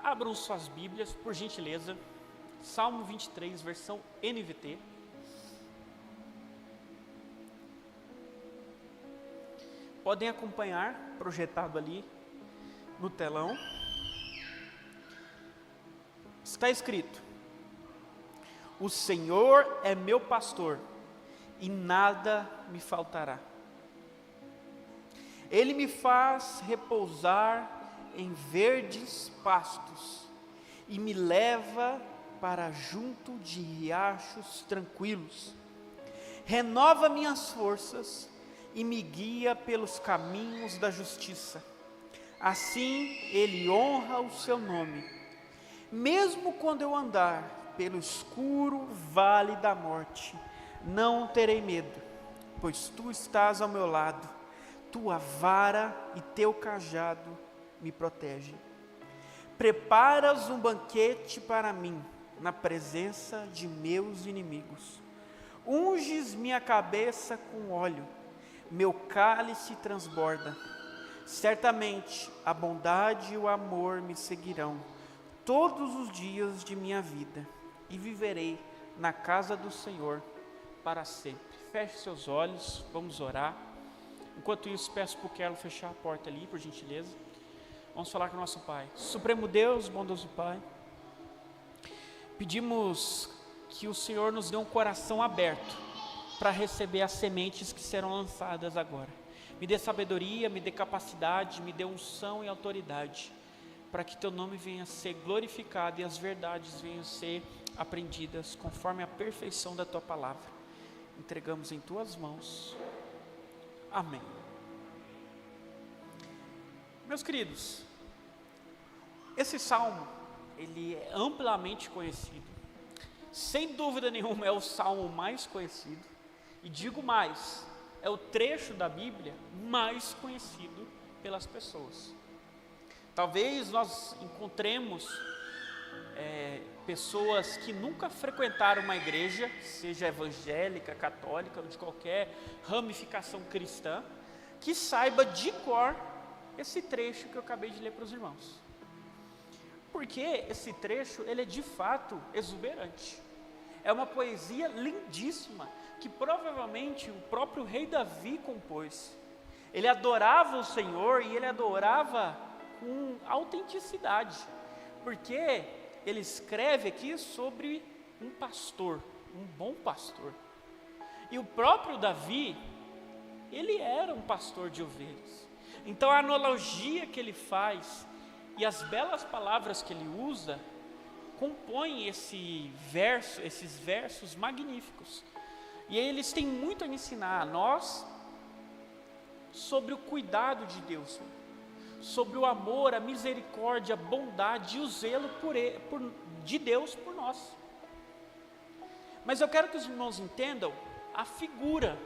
Abram suas Bíblias, por gentileza. Salmo 23, versão NVT. Podem acompanhar, projetado ali no telão. Está escrito: o Senhor é meu pastor e nada me faltará. Ele me faz repousar em verdes pastos e me leva para junto de riachos tranquilos. Renova minhas forças e me guia pelos caminhos da justiça. Assim ele honra o seu nome. Mesmo quando eu andar pelo escuro vale da morte, não terei medo, pois tu estás ao meu lado. Tua vara e teu cajado me protegem. Preparas um banquete para mim na presença de meus inimigos. Unges minha cabeça com óleo, meu cálice transborda. Certamente a bondade e o amor me seguirão todos os dias de minha vida, e viverei na casa do Senhor para sempre. Feche seus olhos, vamos orar. Enquanto isso, peço para o Kelo fechar a porta ali, por gentileza. Vamos falar com o nosso Pai. Supremo Deus, bondoso Pai, pedimos que o Senhor nos dê um coração aberto para receber as sementes que serão lançadas agora. Me dê sabedoria, me dê capacidade, me dê unção e autoridade, para que teu nome venha a ser glorificado e as verdades venham a ser aprendidas conforme a perfeição da tua palavra. Entregamos em tuas mãos. Amém. Meus queridos, esse salmo, ele é amplamente conhecido. Sem dúvida nenhuma é o salmo mais conhecido. E digo mais, é o trecho da Bíblia mais conhecido pelas pessoas. Talvez nós encontremos pessoas que nunca frequentaram uma igreja, seja evangélica, católica ou de qualquer ramificação cristã, que saiba de cor esse trecho que eu acabei de ler para os irmãos. Porque esse trecho, ele é de fato exuberante. É uma poesia lindíssima, que provavelmente o próprio rei Davi compôs. Ele adorava o Senhor e ele adorava com autenticidade, porque ele escreve aqui sobre um pastor, um bom pastor. E o próprio Davi, ele era um pastor de ovelhas. Então a analogia que ele faz e as belas palavras que ele usa compõem esses versos magníficos. E aí eles têm muito a ensinar a nós sobre o cuidado de Deus, sobre o amor, a misericórdia, a bondade e o zelo de Deus por nós. Mas eu quero que os irmãos entendam a figura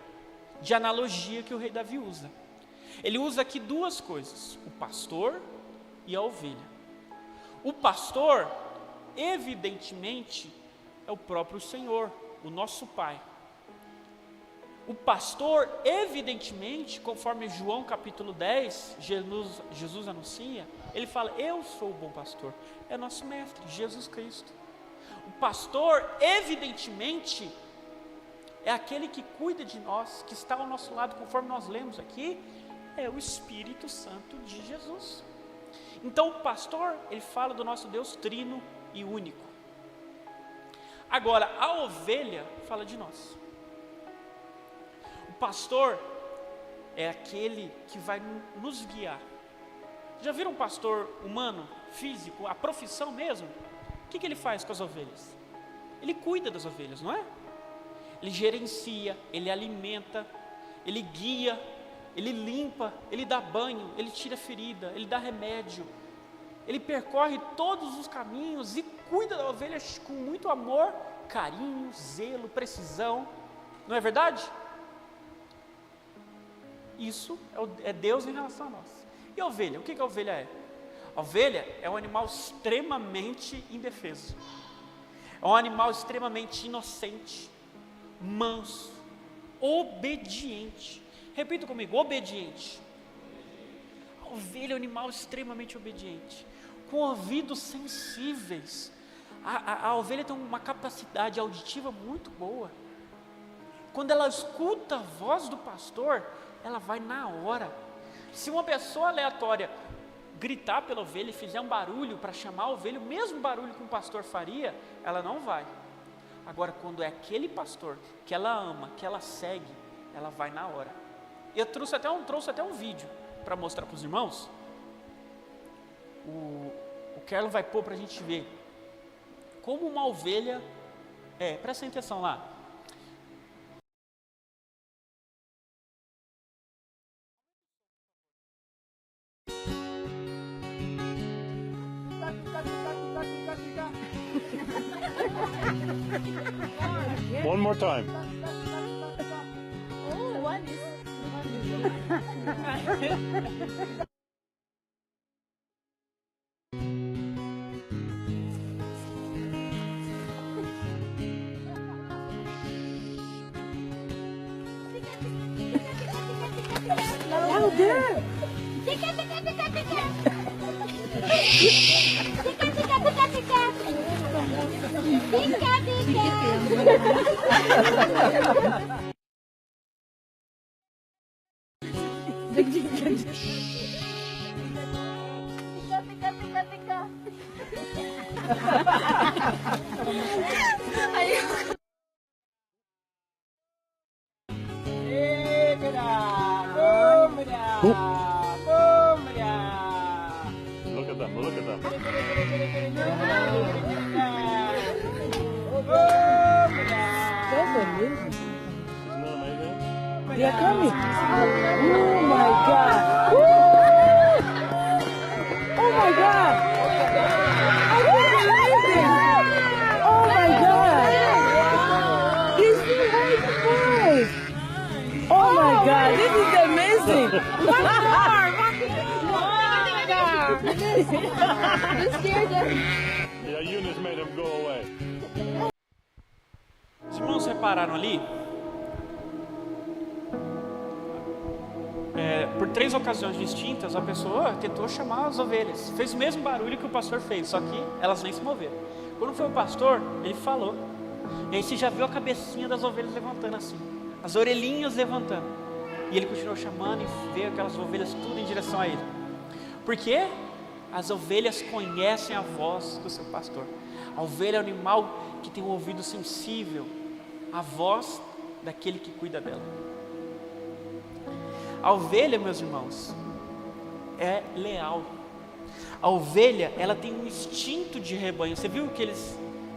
de analogia que o rei Davi usa. Ele usa aqui duas coisas: o pastor e a ovelha. O pastor, evidentemente, é o próprio Senhor, o nosso Pai. O pastor, evidentemente, conforme João capítulo 10, Jesus anuncia, ele fala: eu sou o bom pastor, é nosso mestre, Jesus Cristo. O pastor, evidentemente, é aquele que cuida de nós, que está ao nosso lado, conforme nós lemos aqui, é o Espírito Santo de Jesus. Então o pastor, ele fala do nosso Deus trino e único. Agora, a ovelha fala de nós. O pastor é aquele que vai nos guiar. Já viram um pastor humano, físico, a profissão mesmo? O que ele faz com as ovelhas? Ele cuida das ovelhas, não é? Ele gerencia, ele alimenta, ele guia, ele limpa, ele dá banho, ele tira ferida, ele dá remédio. Ele percorre todos os caminhos e cuida da ovelha com muito amor, carinho, zelo, precisão. Não é verdade? Isso é Deus em relação a nós. E a ovelha? O que a ovelha é? A ovelha é um animal extremamente indefeso. É um animal extremamente inocente, manso, obediente. Repita comigo: obediente. A ovelha é um animal extremamente obediente. com ouvidos sensíveis. A ovelha tem uma capacidade auditiva muito boa. Quando ela escuta a voz do pastor, ela vai na hora. Se uma pessoa aleatória gritar pela ovelha e fizer um barulho para chamar a ovelha, o mesmo barulho que um pastor faria, ela não vai. Agora, quando é aquele pastor que ela ama, que ela segue, ela vai na hora. Eu trouxe até um vídeo para mostrar para os irmãos. O Kerlo vai pôr para a gente ver como uma ovelha, presta atenção lá. One more time. Oh, one is. Louder! Tica, tica, tica, tica. Tica, tica, tica, tica. Tica, tica. Tica, tica, tica. Look at them, look at them. Isn't that amazing? They are coming. Oh my God. Woo! Oh my God. I can't believe it. Oh my God. He's still right voice. Oh my God. This is amazing. One more. You scared them. Yeah, Eunice made him go away. Os irmãos repararam ali? Por 3 ocasiões distintas, a pessoa tentou chamar as ovelhas. Fez o mesmo barulho que o pastor fez, só que elas nem se moveram. Quando foi o pastor, ele falou. E aí você já viu a cabecinha das ovelhas levantando assim. As orelhinhas levantando. E ele continuou chamando e veio aquelas ovelhas tudo em direção a ele. Por quê? As ovelhas conhecem a voz do seu pastor. A ovelha é um animal que tem um ouvido sensível à voz daquele que cuida dela. A ovelha, meus irmãos, é leal. A ovelha, ela tem um instinto de rebanho. Você viu que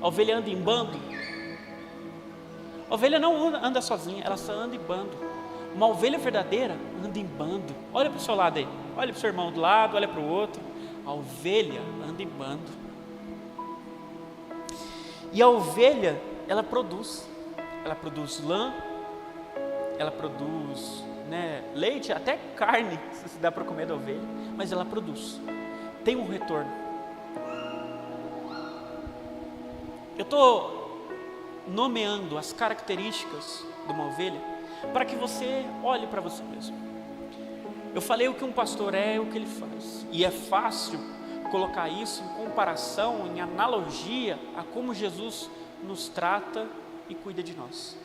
a ovelha anda em bando? A ovelha não anda sozinha, ela só anda em bando. Uma ovelha verdadeira anda em bando. Olha para o seu lado aí, olha para o seu irmão do lado, olha para o outro. A ovelha anda em bando. E a ovelha, ela produz lã, ela produz leite, até carne, se dá para comer da ovelha, mas ela produz, tem um retorno. Eu estou nomeando as características de uma ovelha, para que você olhe para você mesmo. Eu falei o que um pastor é, o que ele faz, e é fácil colocar isso em comparação, em analogia a como Jesus nos trata e cuida de nós.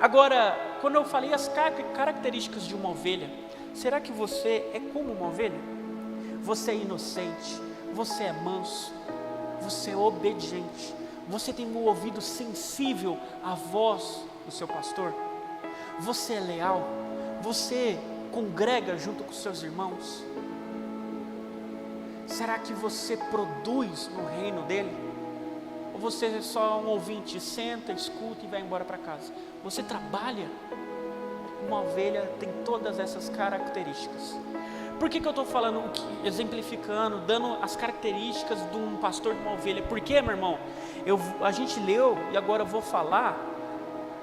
Agora, quando eu falei as características de uma ovelha, será que você é como uma ovelha? Você é inocente, você é manso, você é obediente, você tem um ouvido sensível à voz do seu pastor? Você é leal? Você congrega junto com seus irmãos? Será que você produz no reino dele? Ou você é só um ouvinte, senta, escuta e vai embora para casa? Você trabalha? Uma ovelha tem todas essas características. Por que eu estou falando, exemplificando, dando as características de um pastor de uma ovelha? Porque, meu irmão, a gente leu e agora eu vou falar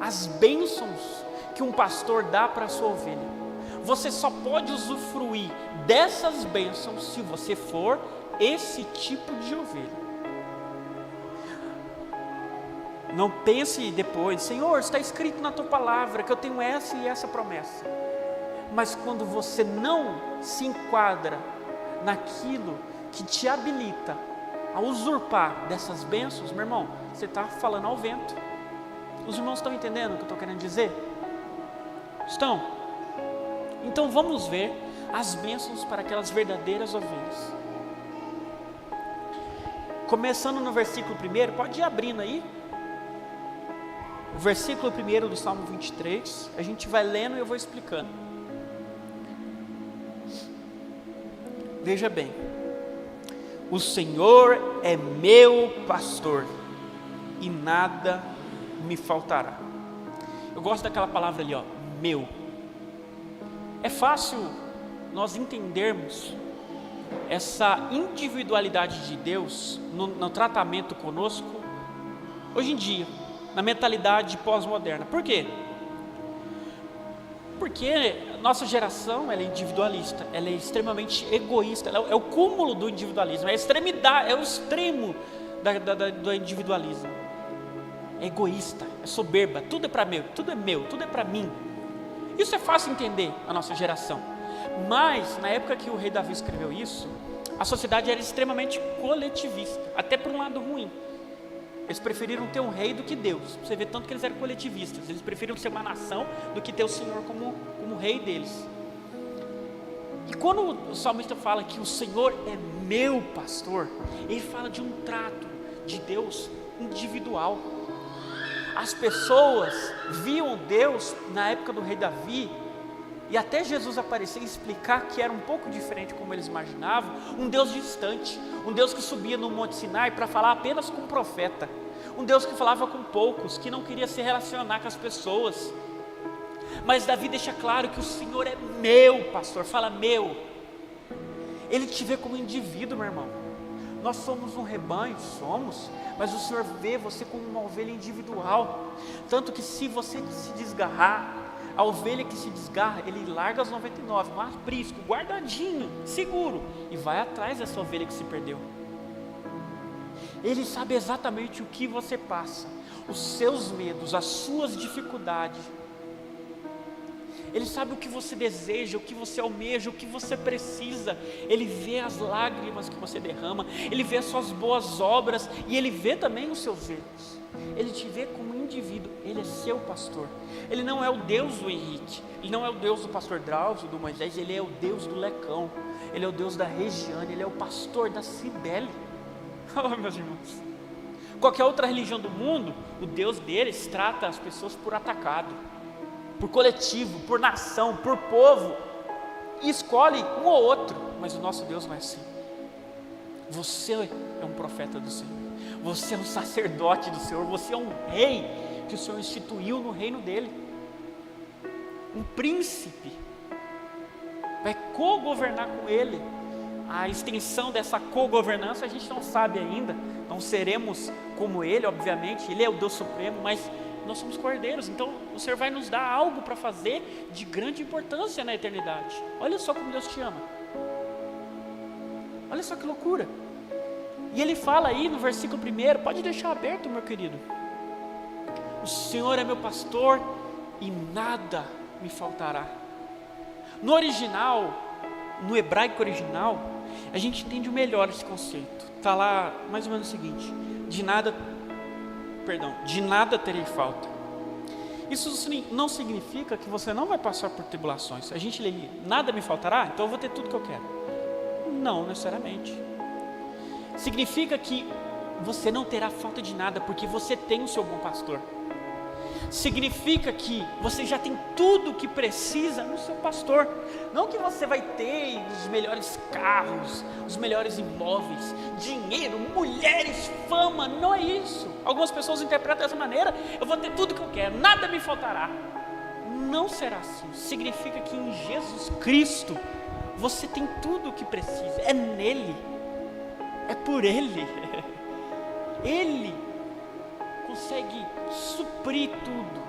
as bênçãos que um pastor dá para a sua ovelha. Você só pode usufruir dessas bênçãos se você for esse tipo de ovelha. Não pense depois, Senhor, está escrito na tua palavra que eu tenho essa e essa promessa. Mas quando você não se enquadra naquilo que te habilita a usurpar dessas bênçãos, meu irmão, você está falando ao vento. Os irmãos estão entendendo o que eu estou querendo dizer? Estão? Então vamos ver as bênçãos para aquelas verdadeiras ovelhas. Começando no versículo 1, pode ir abrindo aí. O versículo 1 do Salmo 23, a gente vai lendo e eu vou explicando. Veja bem. O Senhor é meu pastor e nada me faltará. Eu gosto daquela palavra ali, ó, meu. É fácil nós entendermos essa individualidade de Deus no tratamento conosco hoje em dia, na mentalidade pós-moderna. Por quê? Porque nossa geração, ela é individualista, ela é extremamente egoísta, ela é o cúmulo do individualismo, é a extremidade, é o extremo do individualismo. É egoísta, é soberba, tudo é para meu, tudo é para mim. Isso é fácil entender a nossa geração. Mas, na época que o rei Davi escreveu isso, a sociedade era extremamente coletivista, até por um lado ruim. Eles preferiram ter um rei do que Deus. Você vê tanto que eles eram coletivistas. Eles preferiram ser uma nação do que ter o Senhor como rei deles. E quando o salmista fala que o Senhor é meu pastor, ele fala de um trato de Deus individual. As pessoas viam Deus na época do rei Davi, e até Jesus aparecer e explicar que era um pouco diferente como eles imaginavam, um Deus distante, um Deus que subia no Monte Sinai para falar apenas com um profeta, um Deus que falava com poucos, que não queria se relacionar com as pessoas. Mas Davi deixa claro que o Senhor é meu pastor, fala meu. Ele te vê como indivíduo, meu irmão. Nós somos um rebanho, somos, mas o Senhor vê você como uma ovelha individual, tanto que se você se desgarrar, a ovelha que se desgarra, ele larga as 99, um aprisco, guardadinho, seguro, e vai atrás dessa ovelha que se perdeu. Ele sabe exatamente o que você passa, os seus medos, as suas dificuldades. Ele sabe o que você deseja, o que você almeja, o que você precisa. Ele vê as lágrimas que você derrama, ele vê as suas boas obras e ele vê também os seus erros. Ele te vê como indivíduo, ele é seu pastor. Ele não é o Deus do Henrique, ele não é o Deus do pastor Drauzio, do Moisés, ele é o Deus do Lecão, ele é o Deus da Regiane, ele é o pastor da Cibele. Oh, meus irmãos, qualquer outra religião do mundo, o Deus deles trata as pessoas por atacado, por coletivo, por nação, por povo, e escolhe um ou outro, mas o nosso Deus não é assim. Você é um profeta do Senhor, você é um sacerdote do Senhor, você é um rei que o Senhor instituiu no reino dele, um príncipe, vai co-governar com ele. A extensão dessa co-governança a gente não sabe ainda, não seremos como ele, obviamente, ele é o Deus Supremo, mas nós somos cordeiros, então o Senhor vai nos dar algo para fazer de grande importância na eternidade. Olha só como Deus te ama, olha só que loucura. E ele fala aí no versículo 1, pode deixar aberto, meu querido: o Senhor é meu pastor e nada me faltará. No original, no hebraico original, a gente entende melhor esse conceito. Está lá mais ou menos o seguinte: de nada terei falta. Isso não significa que você não vai passar por tribulações. A gente lê ali, nada me faltará, então eu vou ter tudo que eu quero. Não necessariamente. Significa que você não terá falta de nada, porque você tem o seu bom pastor. Significa que você já tem tudo o que precisa no seu pastor. Não que você vai ter os melhores carros, os melhores imóveis, dinheiro, mulheres, fama. Não é isso. Algumas pessoas interpretam dessa maneira: eu vou ter tudo que eu quero, nada me faltará. Não será assim. Significa que em Jesus Cristo você tem tudo o que precisa. É nele, é por ele. Ele consegue suprir tudo.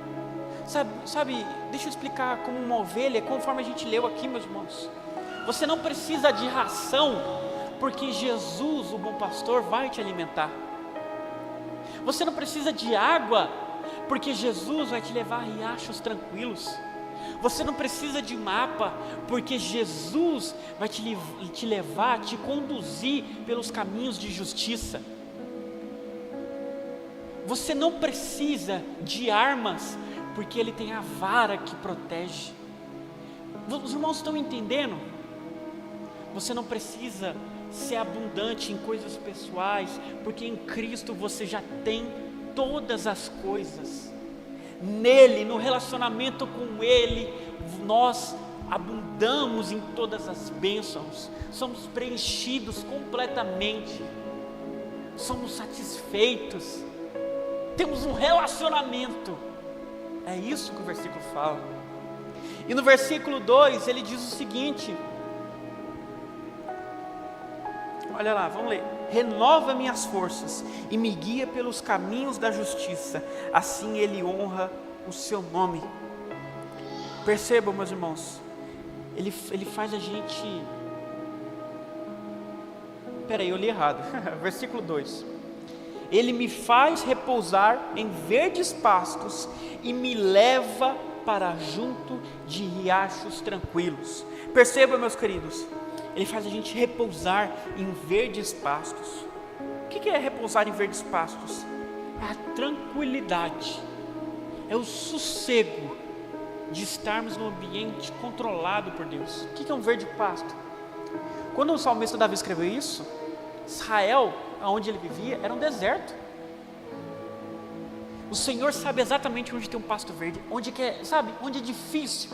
Sabe, deixa eu explicar como uma ovelha, conforme a gente leu aqui, meus irmãos. Você não precisa de ração, porque Jesus, o bom pastor, vai te alimentar. Você não precisa de água, porque Jesus vai te levar a riachos tranquilos. Você não precisa de mapa, porque Jesus vai te levar, te conduzir pelos caminhos de justiça. Você não precisa de armas, porque Ele tem a vara que protege. Os irmãos estão entendendo? Você não precisa ser abundante em coisas pessoais, porque em Cristo você já tem todas as coisas. Nele, no relacionamento com Ele, nós abundamos em todas as bênçãos, somos preenchidos completamente, somos satisfeitos, temos um relacionamento. É isso que o versículo fala. E no versículo 2 ele diz o seguinte, olha lá, vamos ler: renova minhas forças e me guia pelos caminhos da justiça, assim Ele honra o seu nome. Percebam, meus irmãos, Ele faz a gente... Peraí, eu li errado. Versículo 2: Ele me faz repousar em verdes pastos e me leva para junto de riachos tranquilos. Percebam, meus queridos, Ele faz a gente repousar em verdes pastos. O que é repousar em verdes pastos? É a tranquilidade, é o sossego de estarmos num ambiente controlado por Deus. O que é um verde pasto? Quando o salmista Davi escreveu isso, Israel, onde ele vivia, era um deserto. O Senhor sabe exatamente onde tem um pasto verde, onde é difícil,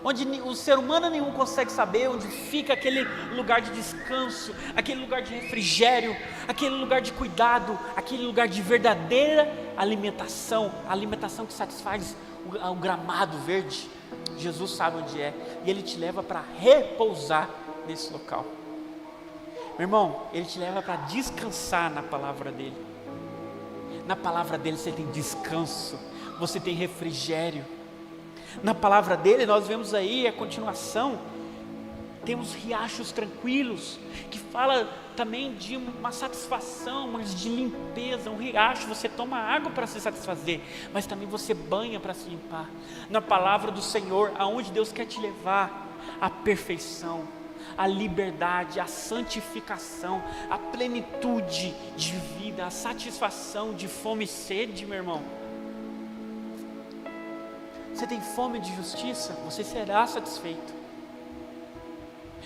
onde o ser humano nenhum consegue saber onde fica aquele lugar de descanso, aquele lugar de refrigério, aquele lugar de cuidado, aquele lugar de verdadeira alimentação, a alimentação que satisfaz o gramado verde. Jesus sabe onde é, e Ele te leva para repousar nesse local. Meu irmão, Ele te leva para descansar na palavra dEle. Na palavra dEle você tem descanso, você tem refrigério. Na palavra dEle nós vemos aí a continuação, temos riachos tranquilos, que fala também de uma satisfação, mas de limpeza. Um riacho, você toma água para se satisfazer, mas também você banha para se limpar. Na palavra do Senhor, aonde Deus quer te levar, a perfeição, a liberdade, a santificação, a plenitude de vida, a satisfação de fome e sede, meu irmão. Você tem fome de justiça, você será satisfeito.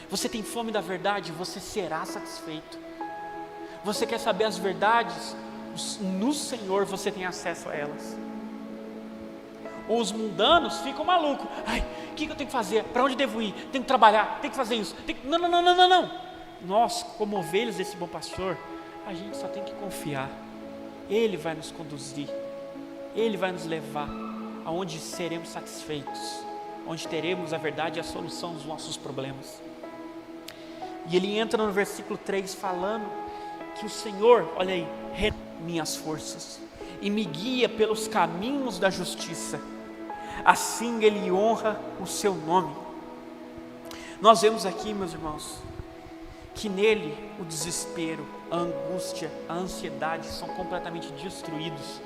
Você tem fome da verdade, você será satisfeito. Você quer saber as verdades? No Senhor você tem acesso a elas. Os mundanos ficam malucos. Ai, o que eu tenho que fazer? Para onde devo ir? Tenho que trabalhar, tenho que fazer isso. Não. Nós, como ovelhas desse bom pastor, a gente só tem que confiar. Ele vai nos conduzir, Ele vai nos levar aonde seremos satisfeitos, onde teremos a verdade e a solução dos nossos problemas. E ele entra no versículo 3 falando que o Senhor, olha aí, renova minhas forças e me guia pelos caminhos da justiça, assim Ele honra o seu nome. Nós vemos aqui, meus irmãos, que nele o desespero, a angústia, a ansiedade são completamente destruídos.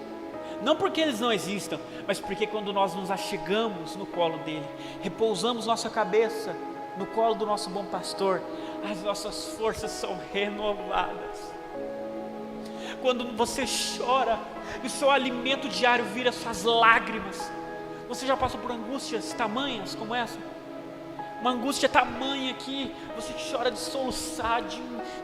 Não porque eles não existam, mas porque quando nós nos achegamos no colo dele, repousamos nossa cabeça no colo do nosso bom pastor, as nossas forças são renovadas. Quando você chora e o seu alimento diário vira suas lágrimas, você já passou por angústias tamanhas como essa? Uma angústia tamanha que você chora de soluçar,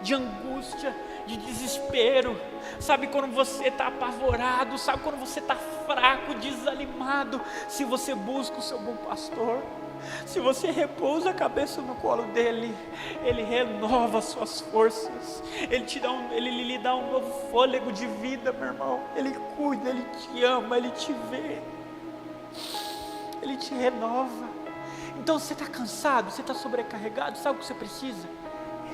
de angústia, de desespero. Sabe quando você está apavorado, sabe quando você está fraco, desanimado? Se você busca o seu bom pastor, se você repousa a cabeça no colo dele, ele renova as suas forças, ele lhe dá um novo fôlego de vida, meu irmão. Ele cuida, ele te ama, ele te vê, ele te renova. Então você está cansado, você está sobrecarregado, sabe o que você precisa?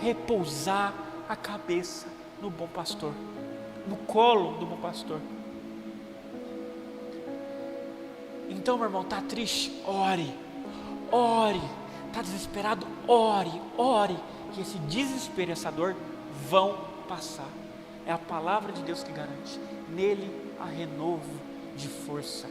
Repousar a cabeça no bom pastor, no colo do bom pastor. Então, meu irmão, está triste? Ore, está desesperado? Ore, que esse desespero e essa dor vão passar. É a palavra de Deus que garante, nele há renovo de força.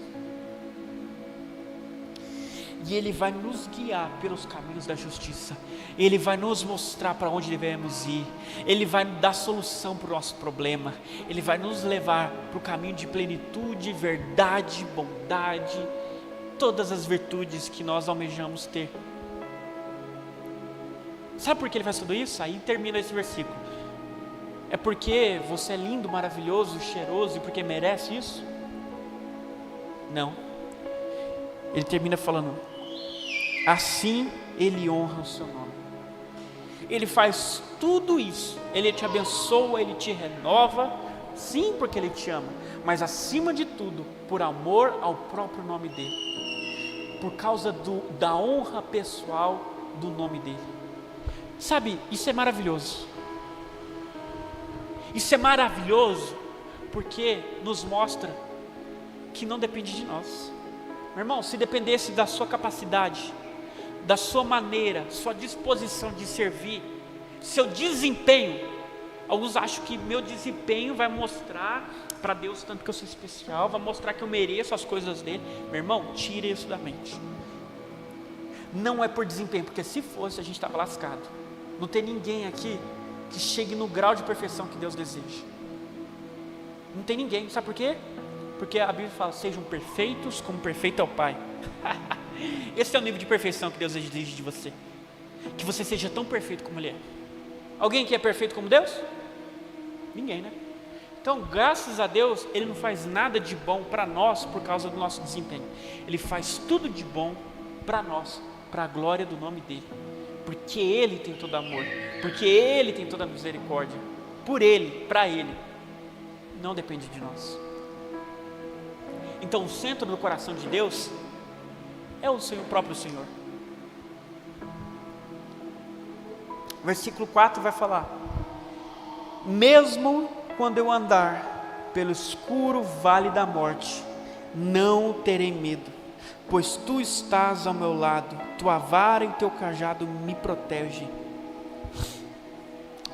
E Ele vai nos guiar pelos caminhos da justiça. Ele vai nos mostrar para onde devemos ir. Ele vai dar solução para o nosso problema. Ele vai nos levar para o caminho de plenitude, verdade, bondade, todas as virtudes que nós almejamos ter. Sabe por que Ele faz tudo isso? Aí termina esse versículo. É porque você é lindo, maravilhoso, cheiroso e porque merece isso? Não. Ele termina falando: assim Ele honra o seu nome. Ele faz tudo isso. Ele te abençoa, Ele te renova. Sim, porque Ele te ama. Mas acima de tudo, por amor ao próprio nome dEle. Por causa da honra pessoal do nome dEle. Sabe, isso é maravilhoso. Isso é maravilhoso porque nos mostra que não depende de nós. Meu irmão, se dependesse da sua capacidade, da sua maneira, sua disposição de servir, seu desempenho, alguns acham que meu desempenho vai mostrar para Deus tanto que eu sou especial, vai mostrar que eu mereço as coisas dele. Meu irmão, tire isso da mente. Não é por desempenho, porque se fosse a gente estava lascado. Não tem ninguém aqui que chegue no grau de perfeição que Deus deseja. Não tem ninguém, sabe por quê? Porque a Bíblia fala: sejam perfeitos como perfeito é o Pai. Esse é o nível de perfeição que Deus exige de você. Que você seja tão perfeito como Ele é. Alguém que é perfeito como Deus? Ninguém, né? Então, graças a Deus, Ele não faz nada de bom para nós por causa do nosso desempenho. Ele faz tudo de bom para nós, para a glória do nome dEle. Porque Ele tem todo amor, porque Ele tem toda misericórdia. Por Ele, para Ele. Não depende de nós. Então o centro do coração de Deus é o próprio Senhor. Versículo 4 vai falar: mesmo quando eu andar pelo escuro vale da morte, não terei medo, pois tu estás ao meu lado, tua vara e teu cajado me protegem.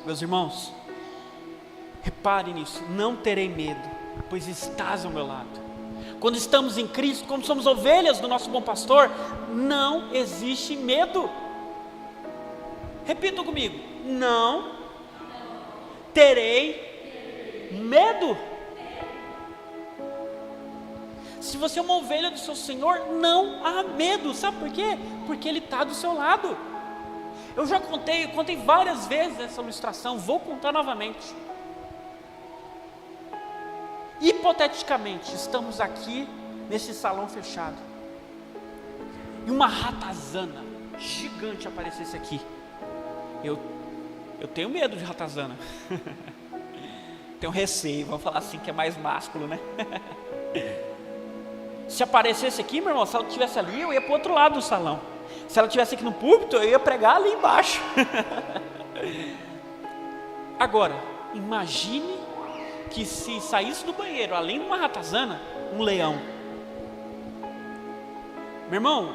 Meus irmãos, repare nisso: não terei medo, pois estás ao meu lado. Quando estamos em Cristo, como somos ovelhas do nosso bom pastor, não existe medo. Repita comigo: não terei medo. Se você é uma ovelha do seu Senhor, não há medo. Sabe por quê? Porque Ele está do seu lado. Eu já contei várias vezes essa ilustração, vou contar novamente. Hipoteticamente, estamos aqui nesse salão fechado e uma ratazana gigante aparecesse aqui. Eu tenho medo de ratazana. Tenho receio, vamos falar assim, que é mais másculo, né? Se aparecesse aqui, meu irmão, se ela estivesse ali, eu ia para o outro lado do salão. Se ela estivesse aqui no púlpito, eu ia pregar ali embaixo. Agora, imagine que se saísse do banheiro, além de uma ratazana, um leão. Meu irmão,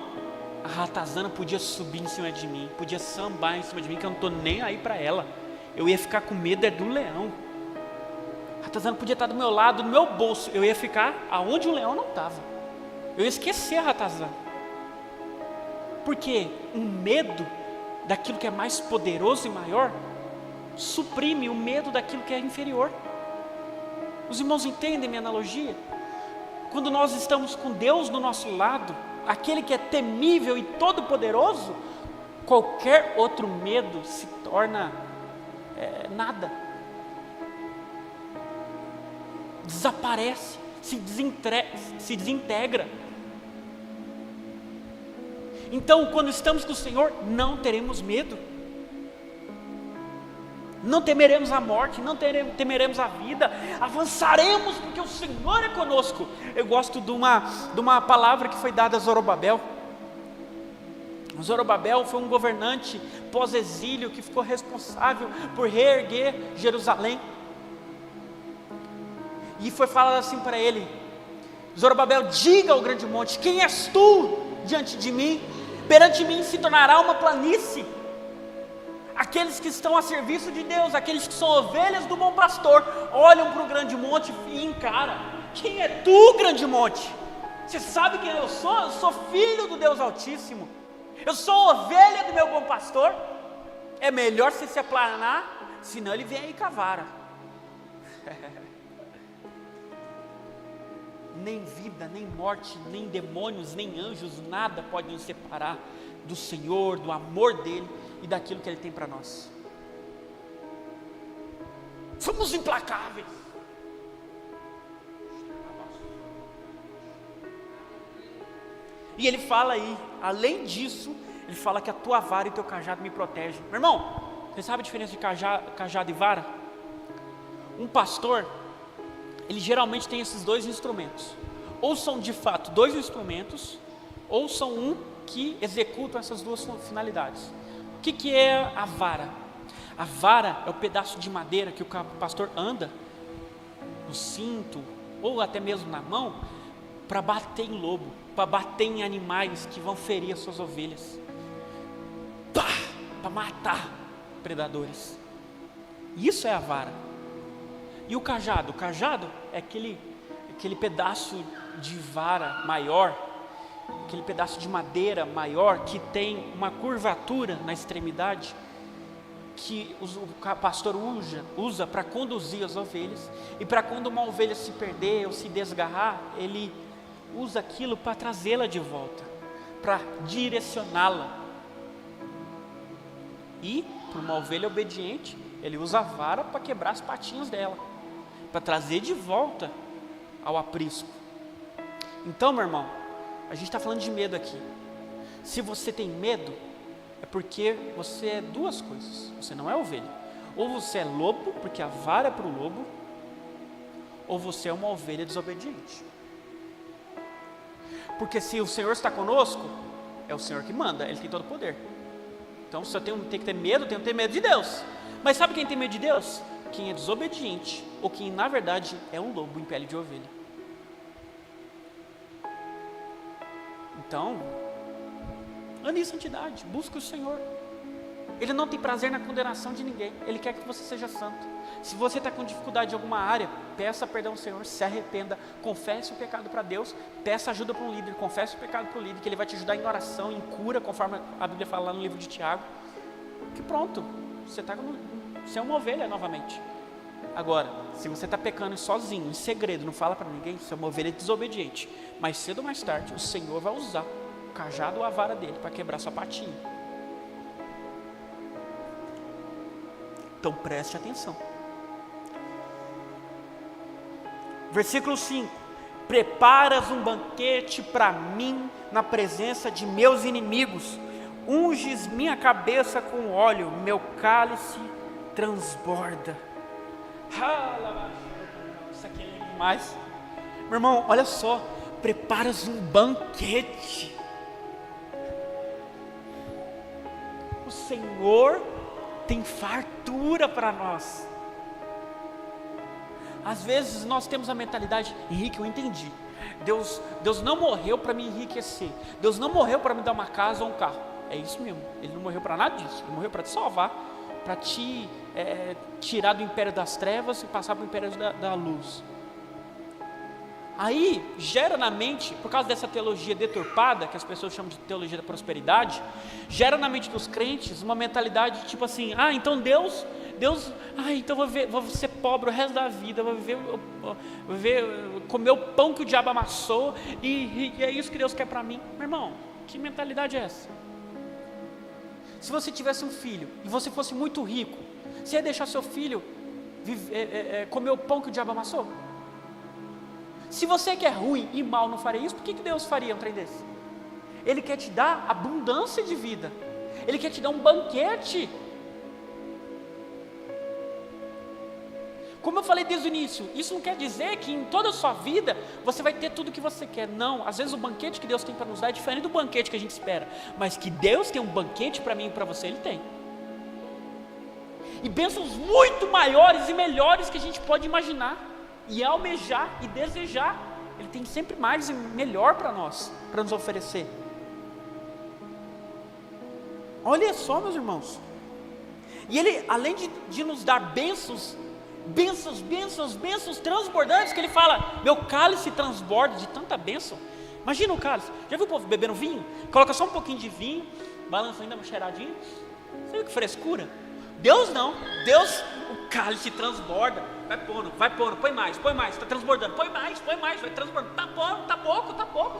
a ratazana podia subir em cima de mim, podia sambar em cima de mim, que eu não estou nem aí para ela. Eu ia ficar com medo do leão. A ratazana podia estar do meu lado, no meu bolso. Eu ia ficar aonde o leão não estava. Eu ia esquecer a ratazana. Porque o medo daquilo que é mais poderoso e maior suprime o medo daquilo que é inferior. Os irmãos entendem minha analogia? Quando nós estamos com Deus do nosso lado, aquele que é temível e todo poderoso, qualquer outro medo se torna nada. Desaparece, se desintegra. Então, quando estamos com o Senhor, não teremos medo. Não temeremos a morte, não temeremos a vida, avançaremos porque o Senhor é conosco. Eu gosto de uma palavra que foi dada a Zorobabel. Zorobabel foi um governante pós-exílio que ficou responsável por reerguer Jerusalém. E foi falado assim para ele: Zorobabel, diga ao grande monte: quem és tu diante de mim? Perante mim se tornará uma planície. Aqueles que estão a serviço de Deus, aqueles que são ovelhas do bom pastor, olham para o grande monte e encaram: quem é tu, grande monte? Você sabe quem eu sou? Eu sou filho do Deus Altíssimo. Eu sou ovelha do meu bom pastor. É melhor você se aplanar, senão ele vem aí com a vara. Nem vida, nem morte, nem demônios, nem anjos, nada pode nos separar do Senhor, do amor dele e daquilo que ele tem para nós. Somos implacáveis. E ele fala aí, além disso, ele fala que a tua vara e teu cajado me protegem. Meu irmão, você sabe a diferença de cajado e vara? Um pastor, ele geralmente tem esses dois instrumentos. Ou são de fato dois instrumentos, ou são um que executam essas duas finalidades. O que é a vara? A vara é o pedaço de madeira que o pastor anda no cinto, ou até mesmo na mão, para bater em lobo, para bater em animais que vão ferir as suas ovelhas, para matar predadores. Isso é a vara. E o cajado? O cajado é aquele pedaço de vara maior, aquele pedaço de madeira maior que tem uma curvatura na extremidade, que o pastor usa para conduzir as ovelhas, e para quando uma ovelha se perder ou se desgarrar, ele usa aquilo para trazê-la de volta, para direcioná-la. E para uma ovelha obediente, ele usa a vara para quebrar as patinhas dela, para trazer de volta ao aprisco. Então, meu irmão, a gente está falando de medo aqui. Se você tem medo, é porque você é duas coisas. Você não é ovelha. Ou você é lobo, porque a vara é para o lobo, ou você é uma ovelha desobediente. Porque se o Senhor está conosco, é o Senhor que manda, Ele tem todo o poder. Então, se eu tenho que ter medo, eu tenho que ter medo de Deus. Mas sabe quem tem medo de Deus? Quem é desobediente, ou quem na verdade é um lobo em pele de ovelha. Então, ande em santidade, busque o Senhor. Ele não tem prazer na condenação de ninguém, Ele quer que você seja santo. Se você está com dificuldade em alguma área, peça perdão ao Senhor, se arrependa, confesse o pecado para Deus, peça ajuda para um líder, confesse o pecado para o líder, que ele vai te ajudar em oração, em cura, conforme a Bíblia fala lá no livro de Tiago. Que pronto, você é uma ovelha novamente. Agora, se você está pecando sozinho, em segredo, não fala para ninguém, você é uma ovelha desobediente. Mais cedo ou mais tarde, o Senhor vai usar o cajado ou a vara dele para quebrar sua patinha. Então preste atenção. Versículo 5: preparas um banquete para mim na presença de meus inimigos, unges minha cabeça com óleo, meu cálice transborda. Isso aqui é lindo demais. Meu irmão, olha só, preparas um banquete. O Senhor tem fartura para nós. Às vezes nós temos a mentalidade: Henrique, eu entendi, Deus não morreu para me enriquecer, Deus não morreu para me dar uma casa ou um carro. É isso mesmo, Ele não morreu para nada disso, Ele morreu para te salvar, para te tirar do império das trevas e passar para o império da luz. Aí gera na mente, por causa dessa teologia deturpada, que as pessoas chamam de teologia da prosperidade, gera na mente dos crentes uma mentalidade tipo assim: então Deus, então vou ser pobre o resto da vida, vou comer o pão que o diabo amassou, e é isso que Deus quer para mim. Meu irmão, que mentalidade é essa? Se você tivesse um filho e você fosse muito rico, você ia deixar seu filho comer o pão que o diabo amassou? Se você que é ruim e mal não faria isso, por que Deus faria um trem desse? Ele quer te dar abundância de vida, Ele quer te dar um banquete. Como eu falei desde o início, isso não quer dizer que em toda a sua vida você vai ter tudo o que você quer. Não, às vezes o banquete que Deus tem para nos dar é diferente do banquete que a gente espera. Mas que Deus tem um banquete para mim e para você, Ele tem. E bênçãos muito maiores e melhores que a gente pode imaginar, e almejar e desejar. Ele tem sempre mais e melhor para nós, para nos oferecer. Olha só, meus irmãos. E Ele, além de nos dar bênçãos transbordantes, que Ele fala: meu cálice transborda de tanta bênção. Imagina o cálice. Já viu o povo bebendo vinho? Coloca só um pouquinho de vinho, balança ainda uma cheiradinha. Você viu que frescura? Deus não. Deus, o cálice transborda. Vai pondo, põe mais, está transbordando. Põe mais, vai transbordando. Tá pondo, tá pouco.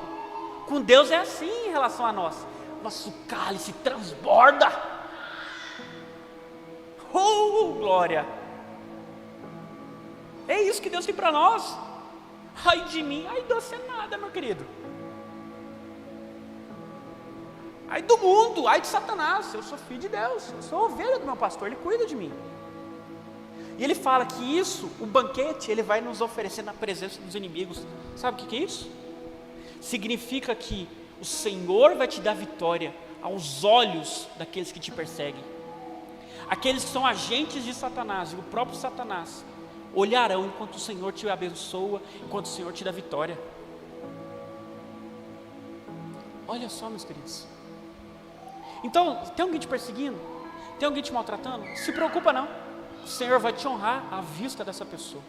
Com Deus é assim em relação a nós. Nosso cálice transborda. Glória. É isso que Deus tem para nós. Ai de mim, ai de você nada, meu querido. Ai do mundo, ai de Satanás. Eu sou filho de Deus, eu sou ovelha do meu pastor, ele cuida de mim. E ele fala que isso, o banquete, ele vai nos oferecer na presença dos inimigos. Sabe o que é isso? Significa que o Senhor vai te dar vitória aos olhos daqueles que te perseguem. Aqueles que são agentes de Satanás, e o próprio Satanás olharão enquanto o Senhor te abençoa, enquanto o Senhor te dá vitória. Olha só, meus queridos. Então, tem alguém te perseguindo? Tem alguém te maltratando? Se preocupa não. O Senhor vai te honrar à vista dessa pessoa.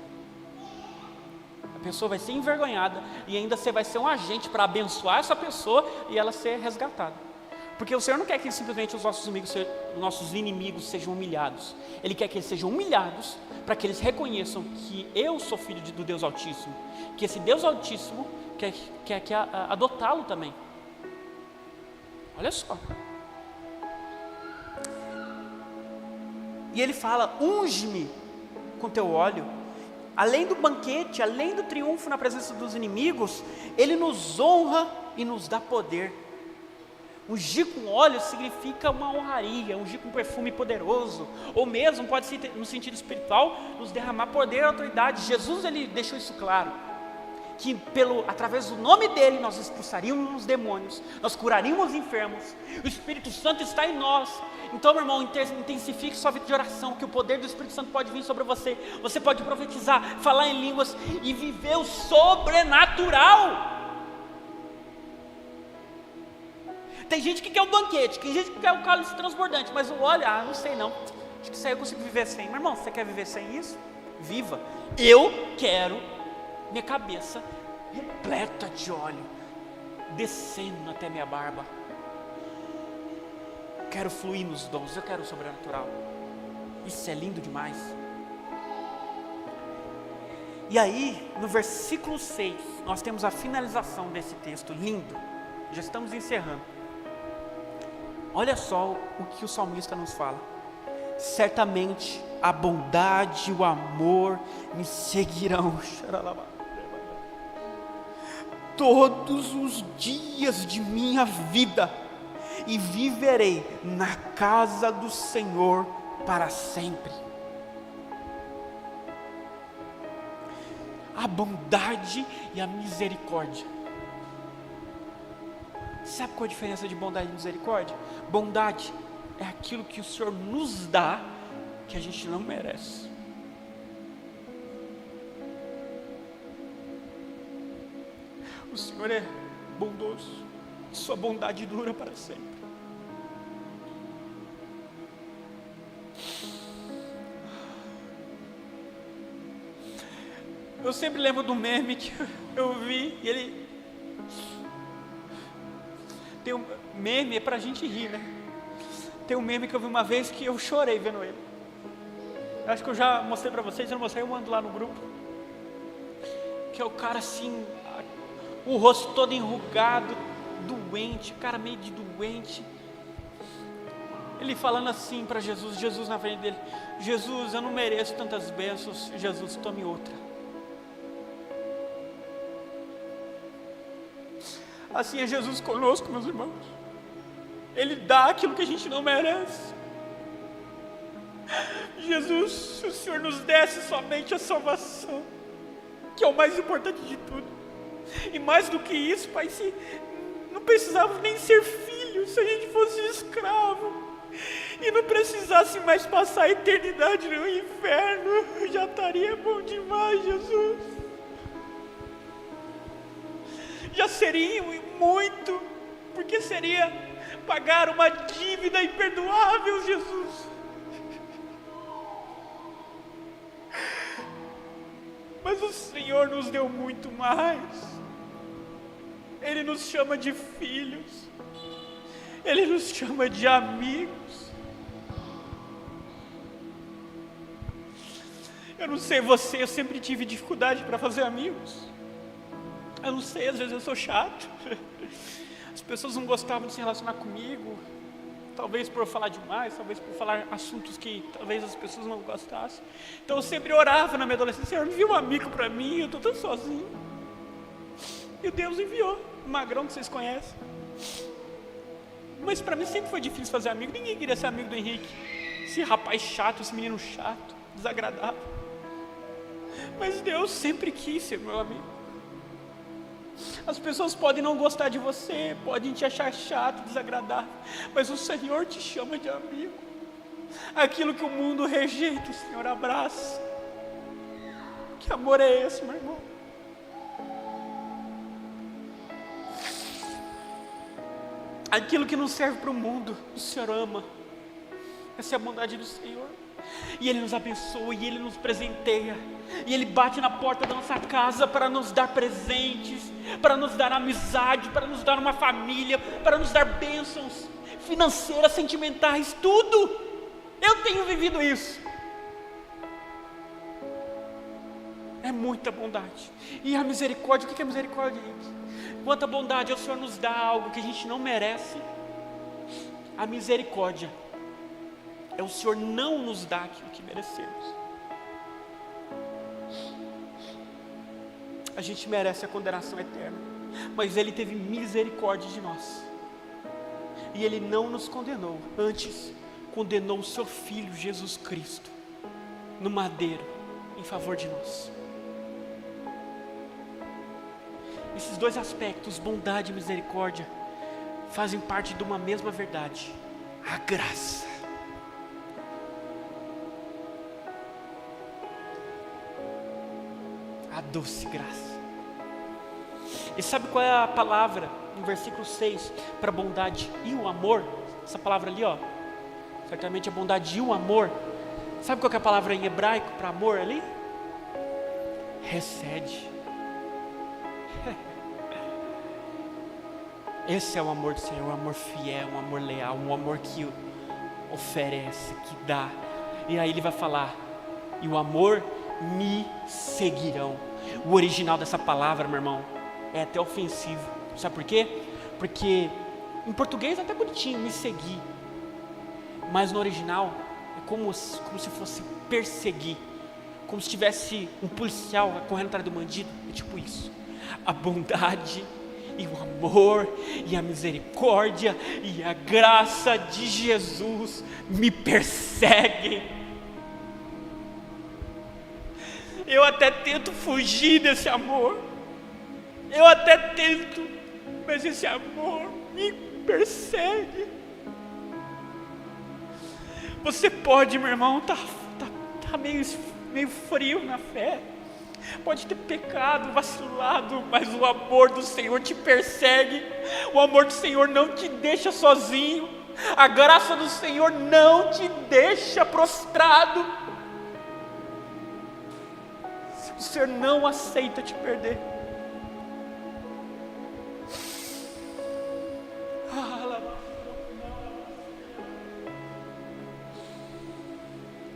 A pessoa vai ser envergonhada e ainda você vai ser um agente para abençoar essa pessoa e ela ser resgatada. Porque o Senhor não quer que simplesmente os nossos inimigos sejam humilhados. Ele quer que eles sejam humilhados para que eles reconheçam que eu sou filho do Deus Altíssimo. Que esse Deus Altíssimo quer adotá-lo também. Olha só. E ele fala, unge-me com teu óleo. Além do banquete, além do triunfo na presença dos inimigos, ele nos honra e nos dá poder. Ungir com óleo significa uma honraria, ungir com perfume poderoso, ou mesmo pode ser no sentido espiritual, nos derramar poder e autoridade. Jesus, ele deixou isso claro, que através do nome dele nós expulsaríamos os demônios, nós curaríamos os enfermos, o Espírito Santo está em nós. Então, meu irmão, intensifique sua vida de oração, que o poder do Espírito Santo pode vir sobre você. Você pode profetizar, falar em línguas e viver o sobrenatural. Tem gente que quer o banquete, tem gente que quer o cálice transbordante, mas o óleo, não sei não, acho que isso aí eu consigo viver sem. Meu irmão, você quer viver sem isso? Viva. Eu quero minha cabeça repleta de óleo, descendo até minha barba. Quero fluir nos dons, eu quero o sobrenatural. Isso é lindo demais. E aí, no versículo 6, nós temos a finalização desse texto lindo. Já estamos encerrando. Olha só o que o salmista nos fala. Certamente a bondade e o amor me seguirão todos os dias de minha vida, e viverei na casa do Senhor para sempre. A bondade e a misericórdia. Sabe qual a diferença de bondade e misericórdia? Bondade é aquilo que o Senhor nos dá, que a gente não merece. O Senhor é bondoso, sua bondade dura para sempre. Eu sempre lembro do meme que eu vi, e ele tem um meme, é pra gente rir, né? Tem um meme que eu vi uma vez que eu chorei vendo ele. Eu acho que eu já mostrei pra vocês, se eu não mostrei, eu mando lá no grupo. Que é o cara assim, o rosto todo enrugado, doente, o cara meio de doente. Ele falando assim para Jesus, Jesus na frente dele: Jesus, eu não mereço tantas bênçãos. Jesus, tome outra. Assim é Jesus conosco, meus irmãos. Ele dá aquilo que a gente não merece. Jesus, se o Senhor nos desse somente a salvação, que é o mais importante de tudo, e mais do que isso, Pai, se não precisava nem ser filho, se a gente fosse escravo, e não precisasse mais passar a eternidade no inferno, já estaria bom demais, Jesus. Já seria muito, porque seria pagar uma dívida imperdoável, Jesus. Mas o Senhor nos deu muito mais. Ele nos chama de filhos. Ele nos chama de amigos. Eu não sei você, eu sempre tive dificuldade para fazer amigos. Eu não sei, às vezes eu sou chato. As pessoas não gostavam de se relacionar comigo. Talvez por eu falar demais, talvez por falar assuntos que talvez as pessoas não gostassem. Então eu sempre orava na minha adolescência: Senhor, envia um amigo para mim, eu estou tão sozinho. E Deus enviou, o Magrão que vocês conhecem. Mas para mim sempre foi difícil fazer amigo. Ninguém queria ser amigo do Henrique. Esse rapaz chato, esse menino chato, desagradável. Mas Deus sempre quis ser meu amigo. As pessoas podem não gostar de você, podem te achar chato, desagradável, mas o Senhor te chama de amigo. Aquilo que o mundo rejeita, o Senhor abraça. Que amor é esse, meu irmão? Aquilo que não serve para o mundo, o Senhor ama. Essa é a bondade do Senhor. E Ele nos abençoa, e Ele nos presenteia, e Ele bate na porta da nossa casa para nos dar presentes, para nos dar amizade, para nos dar uma família, para nos dar bênçãos financeiras, sentimentais, tudo. Eu tenho vivido isso. É muita bondade. E a misericórdia, o que é misericórdia, gente? Quanta bondade o Senhor nos dá algo que a gente não merece. A misericórdia é o Senhor não nos dá aquilo que merecemos. A gente merece a condenação eterna, mas Ele teve misericórdia de nós. E Ele não nos condenou, antes condenou o Seu Filho Jesus Cristo no madeiro em favor de nós. Esses dois aspectos, bondade e misericórdia, fazem parte de uma mesma verdade: a graça. A doce graça. E sabe qual é a palavra no versículo 6 para bondade e o amor? Essa palavra ali, ó, certamente a bondade e o amor. Sabe qual que é a palavra em hebraico para amor ali? Recede. Esse é o amor do Senhor, um amor fiel, um amor leal, um amor que oferece, que dá. E aí Ele vai falar: e o amor me seguirão. O original dessa palavra, meu irmão, é até ofensivo. Sabe por quê? Porque em português é até bonitinho, me seguir, mas no original é como se fosse perseguir, como se tivesse um policial correndo atrás do bandido. É tipo isso. A bondade e o amor e a misericórdia e a graça de Jesus me perseguem. Eu até tento fugir desse amor, eu até tento, mas esse amor me persegue. Você pode, meu irmão, tá meio frio na fé, pode ter pecado, vacilado, mas o amor do Senhor te persegue. O amor do Senhor não te deixa sozinho, a graça do Senhor não te deixa prostrado. O Senhor não aceita te perder.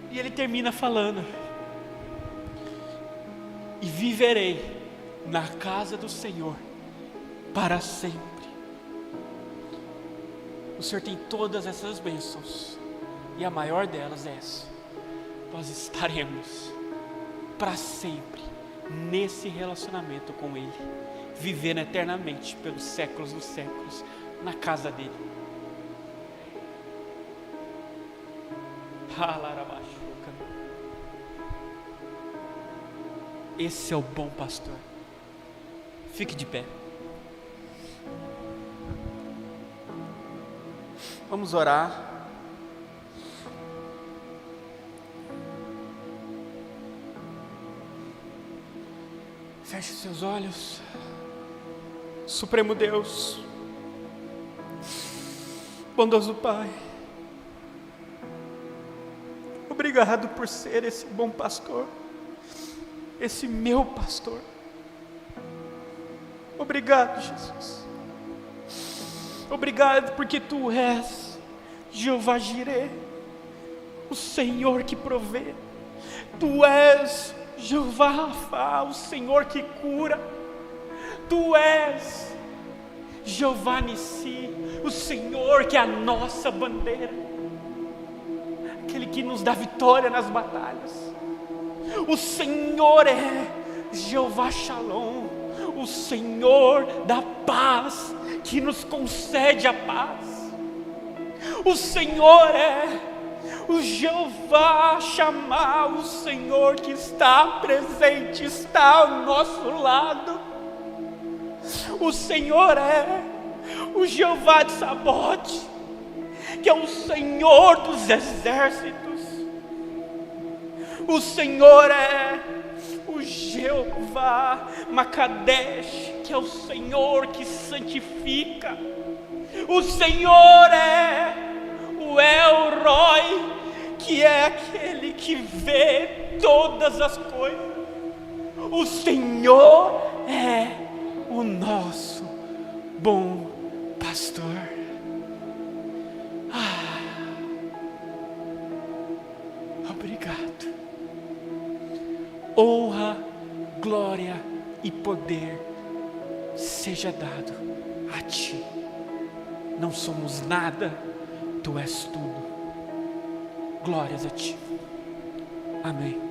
E Ele termina falando: e viverei na casa do Senhor para sempre. O Senhor tem todas essas bênçãos, e a maior delas é essa: nós estaremos para sempre nesse relacionamento com Ele, vivendo eternamente pelos séculos dos séculos na casa dele. Esse é o bom pastor. Fique de pé. Vamos orar. Feche seus olhos. Supremo Deus, bondoso Pai, obrigado por ser esse bom pastor, esse meu pastor. Obrigado, Jesus. Obrigado porque Tu és Jeová Jireh, o Senhor que provê. Tu és Jeová Rafá, o Senhor que cura. Tu és Jeová Nissi, o Senhor que é a nossa bandeira, aquele que nos dá vitória nas batalhas. O Senhor é Jeová Shalom, o Senhor da paz, que nos concede a paz. O Senhor é o Jeová Shammah, o Senhor que está presente, está ao nosso lado. O Senhor é o Jeová de Sabaoth, que é o Senhor dos exércitos. O Senhor é o Jeová Makadesh, que é o Senhor que santifica. O Senhor é o El Roi, que é aquele que vê todas as coisas. O Senhor é o nosso bom pastor. Obrigado. Honra, glória e poder seja dado a Ti. Não somos nada, Tu és tudo. Glórias a Ti. Amém.